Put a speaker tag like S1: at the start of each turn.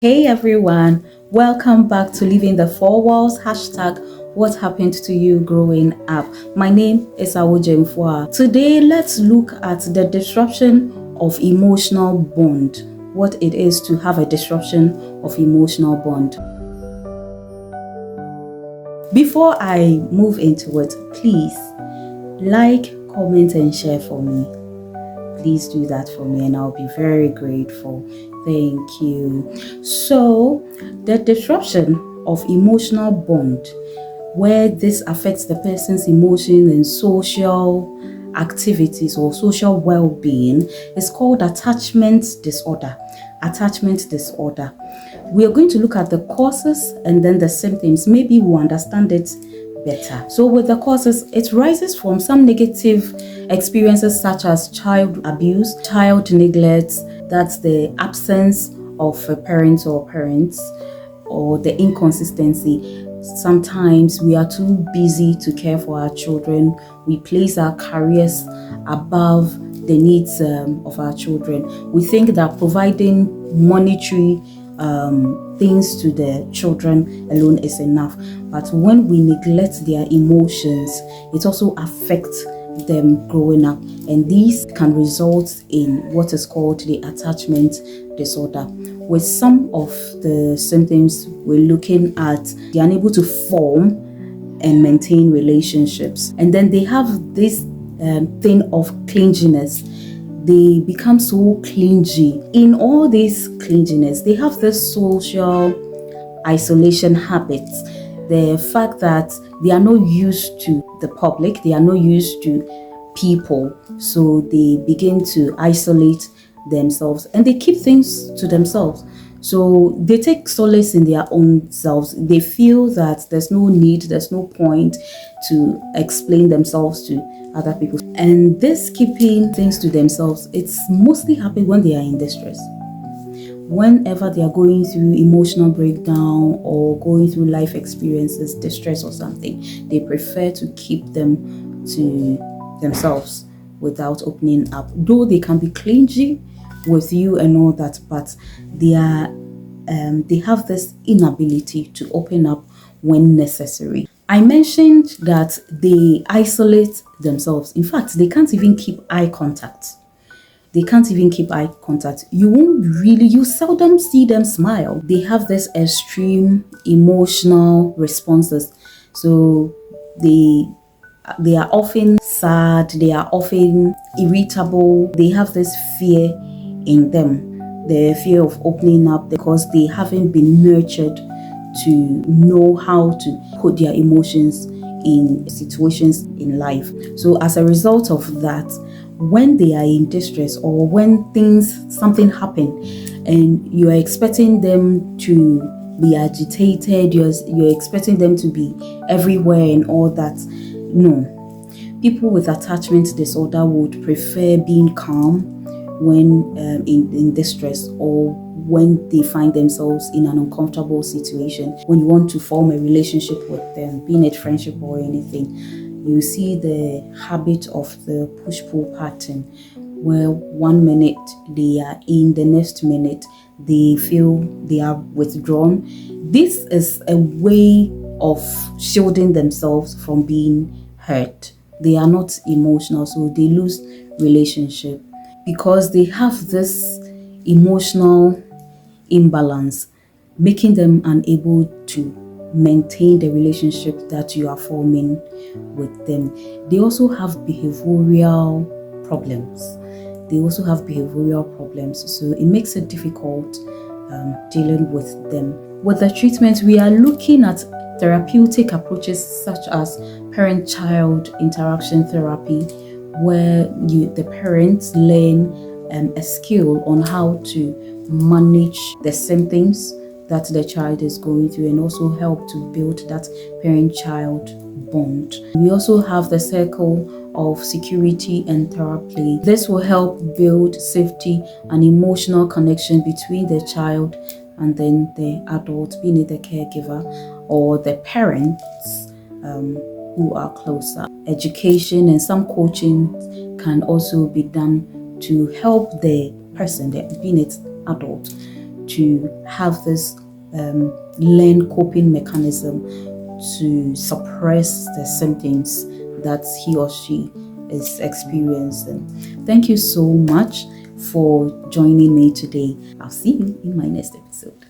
S1: Hey everyone, welcome back to Living the Four Walls hashtag what happened to you growing up. My name is Awoje Mfua. Today let's look at the disruption of emotional bond, what it is to have a disruption of emotional bond. Before I move into it, please like, comment and share for me. Please do that for me and I'll be very grateful. Thank you. So, the disruption of emotional bond, where this affects the person's emotions and social activities or social well-being, is called attachment disorder. Attachment disorder. We are going to look at the causes and then the symptoms. Maybe we'll understand it better. So with the causes, it rises from some negative experiences such as child abuse, child neglect, that's the absence of a parent or parents, or the inconsistency. Sometimes we are too busy to care for our children. We place our careers above the needs of our children. We think that providing monetary things to the children alone is enough. But when we neglect their emotions, it also affects them growing up. And these can result in what is called the attachment disorder. With some of the symptoms we're looking at, they're unable to form and maintain relationships. And then they have this thing of clinginess. They become so clingy. In all this clinginess, they have this social isolation habits. The fact that they are not used to the public, they are not used to people, so they begin to isolate themselves and they keep things to themselves. So they take solace in their own selves. They feel that there's no need, there's no point to explain themselves to other people. And this keeping things to themselves, it's mostly happen when they are in distress. Whenever they are going through emotional breakdown or going through life experiences, distress or something, they prefer to keep them to themselves without opening up. Though they can be clingy with you and all that, but they have this inability to open up when necessary. I mentioned that they isolate themselves. In fact, they can't even keep eye contact. You seldom see them smile. They have this extreme emotional responses. So they are often sad, they are often irritable, they have this fear in them, the fear of opening up because they haven't been nurtured to know how to put their emotions in situations in life. So as a result of that, when they are in distress or when something happen and you are expecting them to be agitated, you're expecting them to be everywhere and all that, no. People with attachment disorder would prefer being calm when in distress or when they find themselves in an uncomfortable situation. When you want to form a relationship with them, being it friendship or anything, you see the habit of the push-pull pattern, where 1 minute they are in, the next minute they feel they are withdrawn. This is a way of shielding themselves from being hurt. They are not emotional, so they lose relationship because they have this emotional imbalance, making them unable to maintain the relationship that you are forming with them. They also have behavioral problems. So it makes it difficult dealing with them. With the treatment, we are looking at therapeutic approaches such as parent-child interaction therapy, where the parents learn a skill on how to manage the symptoms that the child is going through and also help to build that parent-child bond. We also have the circle of security and therapy. This will help build safety and emotional connection between the child and then the adult, being it the caregiver or the parents who are closer. Education and some coaching can also be done to help the person, being it adult, to have this learned coping mechanism to suppress the symptoms that he or she is experiencing. Thank you so much for joining me today. I'll see you in my next episode.